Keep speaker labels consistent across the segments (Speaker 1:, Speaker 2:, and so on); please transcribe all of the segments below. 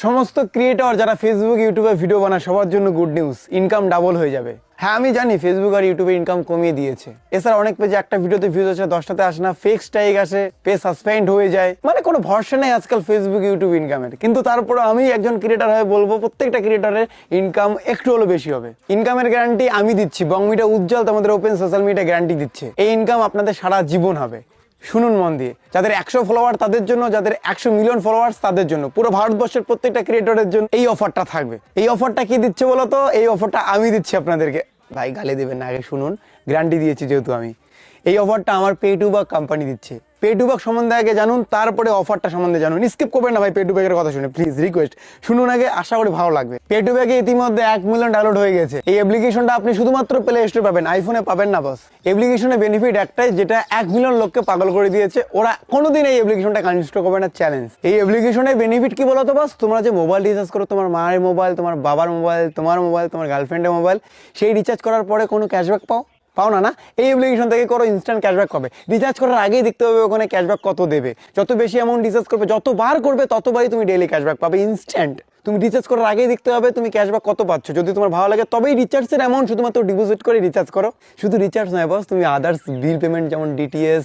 Speaker 1: সমস্ত ক্রিয়েটর যারা ফেসবুক ইউটিউবে ভিডিও বানায় সবার জন্য গুড নিউজ, ইনকাম ডাবল হয়ে যাবে। হ্যাঁ আমি জানি ফেসবুক আর ইউটিউবে ইনকাম কমিয়ে দিয়েছে। এছাড়া অনেক পেজে একটা ভিডিওতে ভিউজ আসে 10টাতে আসে না, ফেক স্ট্রাইক আসে, পেজ সাসপেন্ড হয়ে যায়, মানে কোনো ভরসা নেই আজকাল ফেসবুক ইউটিউব ইনকামের। কিন্তু তারপরে আমি একজন ক্রিয়েটর হয়ে বলবো প্রত্যেকটা ক্রিয়েটরের ইনকাম একটু হলো বেশি হবে। ইনকামের গ্যারান্টি আমি দিচ্ছি, বং মিডিয়া উজ্জ্বল তোমাদের ওপেন সোশ্যাল মিডিয়া গ্যারান্টি দিচ্ছে। এই ইনকাম আপনাদের সারা জীবন হবে। শুনুন মন দিয়ে, যাদের 100 ফলোয়ার তাদের জন্য, যাদের 100 মিলিয়ন ফলোয়ার্স তাদের জন্য, পুরো ভারতবর্ষের প্রত্যেকটা ক্রিয়েটরের জন্য এই অফারটা থাকবে। এই অফারটা কি দিচ্ছে বলতো? এই অফারটা আমি দিচ্ছি আপনাদেরকে। ভাই গালি দেবেন না, আগে শুনুন, গ্যারান্টি দিয়েছি যেহেতু আমি। এই অফারটা আমার পে2বাক কোম্পানি দিচ্ছে। পে2বাক সম্বন্ধে আগে জানুন, তারপরে অফারটা সম্বন্ধে জানুন। স্কিপ করবেন না ভাই পে2বাকের কথা শুনে, প্লিজ রিকোয়েস্ট শুনুন আগে, আশা করি ভালো লাগবে। পে2বাকে ইতিমধ্যে 1 মিলিয়ন ডাউনলোড হয়ে গেছে। এই অ্যাপ্লিকেশনটা আপনি শুধুমাত্র প্লে স্টোরে পাবেন, আইফোনে পাবেন না বস। অ্যাপ্লিকেশনের বেনিফিট একটাই, যেটা 1 মিলিয়ন লোককে পাগল করে দিয়েছে। ওরা কোনোদিন এই অ্যাপ্লিকেশনটা আনইনস্টল করবে না, চ্যালেঞ্জ। এই অ্যাপ্লিকেশনের বেনিফিট কি বলতো বস? তোমরা যে মোবাইল রিচার্জ করো, তোমার মায়ের মোবাইল, তোমার বাবার মোবাইল, তোমার মোবাইল, তোমার গার্লফ্রেন্ডের মোবাইল, সেই রিচার্জ করার পরে কোনো ক্যাশব্যাক পাও না। এই অ্যাপ্লিকেশন থেকে করো, ইনস্ট্যান্ট ক্যাশব্যাক পাবে। রিচার্জ করার আগেই দেখতে হবে ওখানে ক্যাশব্যাক কত দেবে। যত বেশি অ্যামাউন্ট রিচার্জ করবে, যতবার করবে ততবারই তুমি ডেইলি ক্যাশব্যাক পাবে ইনস্ট্যান্ট। তুমি রিচার্জ করার আগেই দেখতে হবে তুমি ক্যাশব্যাক কত পাচ্ছ। যদি তোমার ভালো লাগে তবেই রিচার্জের অ্যামাউন্ট শুধুমাত্র ডিপোজিট করে রিচার্জ করো। শুধু রিচার্জ নয় বস, তুমি আদার্স বিল পেমেন্ট যেমন ডিটিএস,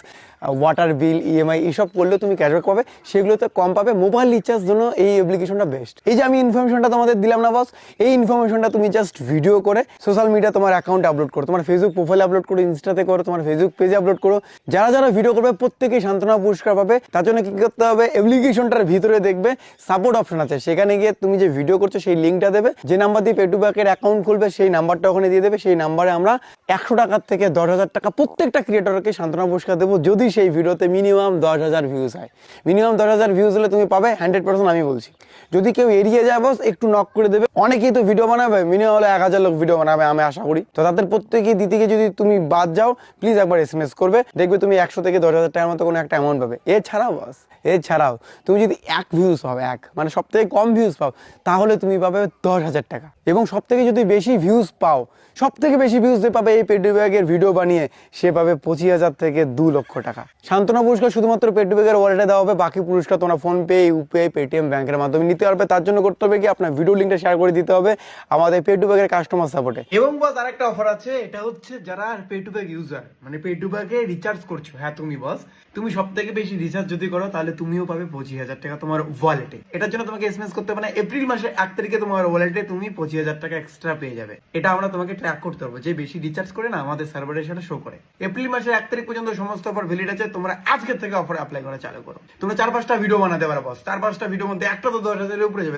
Speaker 1: ওয়াটার বিল, ইএমআই এসব করলেও তুমি ক্যাশব্যাক পাবে, সেগুলোতে কম পাবে। মোবাইল রিচার্জ জন্য এই অ্যাপ্লিকেশনটা বেস্ট। এই যে আমি ইনফরমেশনটা তোমাদের দিলাম না বস, এই ইনফরমেশনটা তুমি জাস্ট ভিডিও করে সোশ্যাল মিডিয়া তোমার অ্যাকাউন্টে আপলোড করো, তোমার ফেসবুক প্রোফাইলে আপলোড করো, ইনস্টাতে করো, তোমার ফেসবুক পেজে আপলোড করো। যারা যারা ভিডিও করবে প্রত্যেকেই সান্ত্বনা পুরস্কার পাবে। তার জন্য কি করতে হবে? অ্যাপ্লিকেশনটার ভিতরে দেখবে সাপোর্ট অপশন আছে, সেখানে গিয়ে তুমি যে ভিডিও করছো সেই লিঙ্কটা দেবে। যে নাম্বার দিয়ে পে2বাকের অ্যাকাউন্ট খুলবে সেই নাম্বারটা ওখানে দিয়ে দেবে। সেই নাম্বারে আমরা 100 টাকার থেকে 10,000 টাকা প্রত্যেকটা ক্রিয়েটরকে সান্ত্বনা পুরস্কার দেবো, যদি সেই ভিডিওতে মিনিমাম 10,000 ভিউজ হয়। মিনিমাম 10,000 ভিউজ হলে তুমি পাবে 100%, আমি বলছি। যদি কেউ এড়িয়ে যায় বস, একটু নক করে দেবে। অনেকেই তো ভিডিও বানাবে, মিনিমাম হলে 1000 লোক ভিডিও বানাবে আমি আশা করি। তো তাদের প্রত্যেকে দিতে গিয়ে যদি তুমি বাদ যাও, প্লিজ একবার SMS করবে, দেখবে তুমি 100 থেকে 10,000 টাকার মতো কোনো একটা অ্যামাউন্ট পাবে। এছাড়াও তুমি যদি 1 ভিউজ পাও, মানে সব থেকে কম ভিউজ পাও, তাহলে তুমি পাবে 10,000 টাকা। এবং সব থেকে যদি বেশি ভিউজ পাও, সব থেকে বেশি ভিউজ যে পাবে এই পে2বাকের ভিডিও বানিয়ে, সে পাবে 25,000 থেকে 2 লক্ষ টাকা। সান্ত্বনা পুরস্কার শুধুমাত্র পে2বাকের ওয়ালেটে দেওয়া হবে। বাকি পুরস্কার তোমরা ফোনপে, ইউপিআই, পেটিএম ব্যাংকের মাধ্যমে নিতে পারবে। তার জন্য করতে হবে কি, আপনার ভিডিও লিঙ্কটা শেয়ার করে দিতে হবে আমাদের পে2বাকের কাস্টমার সাপোর্টে। এবং বস আরেকটা অফার আছে, এটা হচ্ছে যারা পে2বাক ইউজার, মানে পে2বাকে রিচার্জ করছো। হ্যাঁ তুমি বস, তুমি সব থেকে বেশি রিচার্জ যদি করো তাহলে তুমিও পাবে 25,000 টাকা তোমার ওয়ালেটে। এটার জন্য তোমাকে SMS করতে হবে না। এপ্রিল মাসের 1 তারিখে তোমার ওয়ালেটে তুমি 25,000 টাকা এক্সট্রা পেয়ে যাবে। এটা আমরা তোমাকে ট্র্যাক করতে পারবো, যে বেশি রিচার্জ করে না আমাদের সার্ভারের সাথে শো করে। এপ্রিল মাসের 1 তারিখ পর্যন্ত সমস্ত অফার ভ্যালিড আছে। তোমরা আজকে থেকে অফার অ্যাপ্লাই করা চালু করো। তোমরা 4-5টা ভিডিও বানাতে পারো বস। 4-5টা ভিডিওর মধ্যে একটা তো 10,000 এর উপরে যাবে।